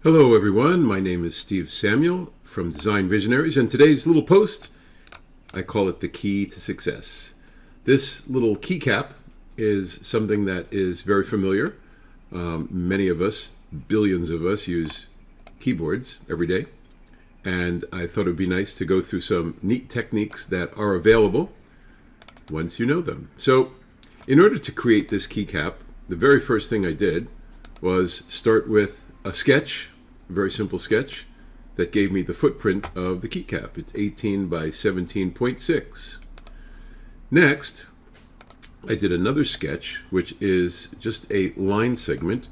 Hello everyone, my name is Steve Samuel from Design Visionaries, and today's little post, I call it the key to success. This little keycap is something that is very familiar. Many of us, billions of us, use keyboards every day, and I thought it would be nice to go through some neat techniques that are available once you know them. So in order to create this keycap, the very first thing I did was start with a sketch, a very simple sketch that gave me the footprint of the keycap. It's 18 by 17.6. Next, I did another sketch, which is just a line segment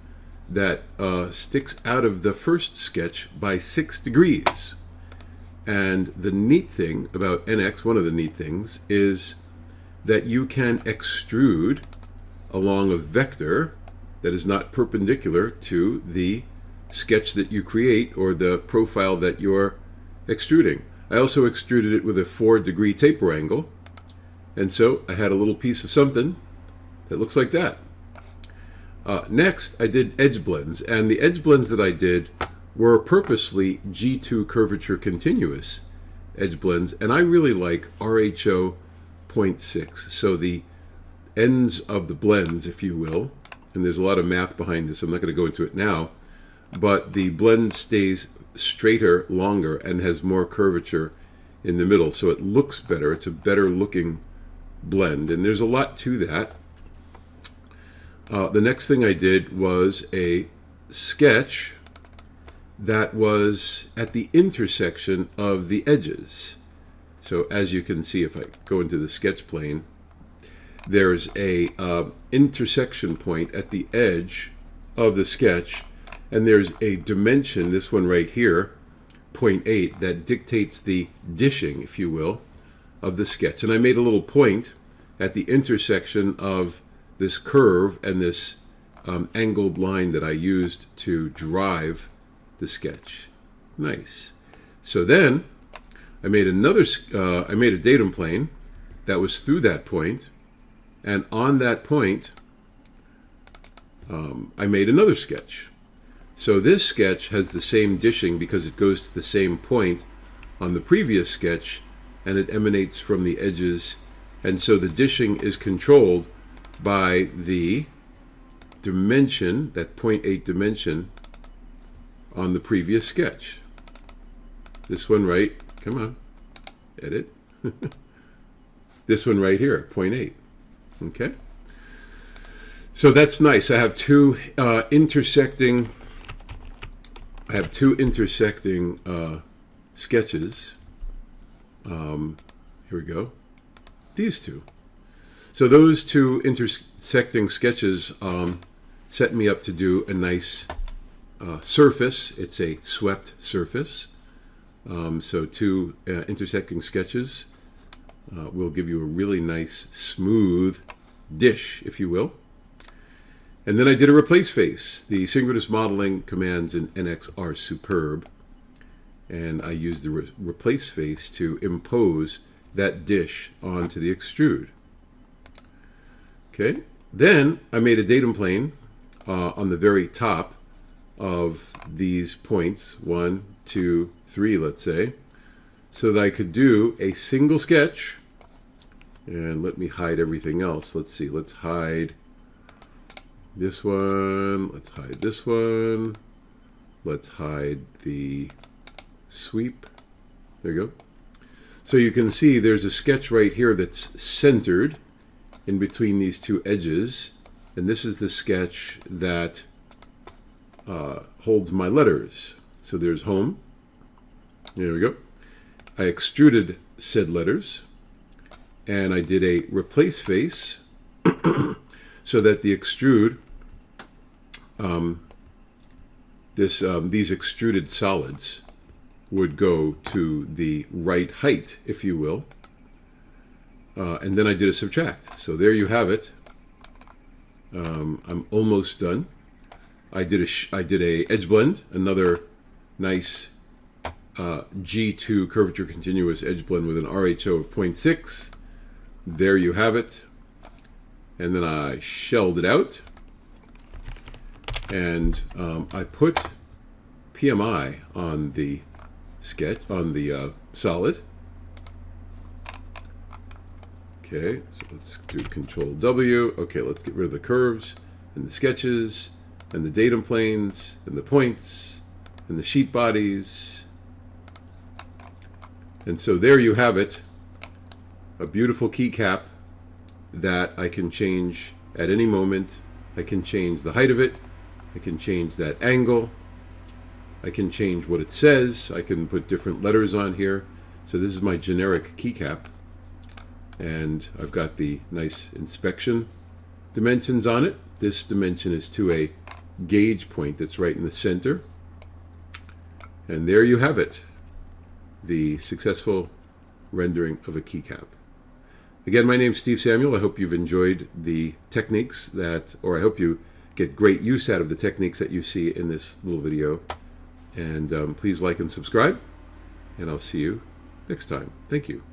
that sticks out of the first sketch by 6 degrees. And the neat thing about NX, one of the neat things, is that you can extrude along a vector that is not perpendicular to the sketch that you create or the profile that you're extruding. I also extruded it with a 4-degree taper angle, and so I had a little piece of something that looks like that. Next, I did edge blends, and the edge blends that I did were purposely G2 curvature continuous edge blends, and I really like RHO 0.6. So the ends of the blends, if you will, and there's a lot of math behind this, I'm not going to go into it now, but the blend stays straighter longer and has more curvature in the middle, so it looks better. It's a better looking blend, and there's a lot to that. The next thing I did was a sketch that was at the intersection of the edges. So as you can see, if I go into the sketch plane, there's a intersection point at the edge of the sketch, and there's a dimension, this one right here, 0.8, that dictates the dishing, if you will, of the sketch. And I made a little point at the intersection of this curve and this angled line that I used to drive the sketch. Nice. So then I made I made a datum plane that was through that point, and on that point I made another sketch. So this sketch has the same dishing because it goes to the same point on the previous sketch, and it emanates from the edges, and so the dishing is controlled by the dimension, that 0.8 dimension on the previous sketch. This one right, come on, edit. This one right here, 0.8, okay? So that's nice. I have two intersecting sketches. Here we go. These two. So those two intersecting sketches set me up to do a nice surface. It's a swept surface. So two intersecting sketches will give you a really nice smooth dish, if you will. And then I did a replace face. The synchronous modeling commands in NX are superb, and I used the replace face to impose that dish onto the extrude. Okay, then I made a datum plane on the very top of these points, 1, 2, 3, let's say, so that I could do a single sketch. And let me hide everything else. Let's see, let's hide this one, let's hide this one, let's hide the sweep. There you go. So you can see there's a sketch right here that's centered in between these two edges, and this is the sketch that holds my letters. So there's home. There we go. I extruded said letters, and I did a replace face so that the extrude, these extruded solids would go to the right height, if you will. And then I did a subtract. So there you have it. I'm almost done. I did a edge blend, another nice G2 curvature continuous edge blend with an RHO of 0.6. There you have it. And then I shelled it out, and I put PMI on the sketch, on the solid. Okay, so let's do Control W. Okay, let's get rid of the curves and the sketches and the datum planes and the points and the sheet bodies. And so there you have it, a beautiful keycap that I can change at any moment. I can change the height of it. I can change that angle. I can change what it says. I can put different letters on here. So this is my generic keycap. And I've got the nice inspection dimensions on it. This dimension is to a gauge point that's right in the center. And there you have it, the successful rendering of a keycap. Again, my name's Steve Samuel. I hope you've enjoyed the techniques that, or I hope you get great use out of the techniques that you see in this little video. And please like and subscribe, and I'll see you next time. Thank you.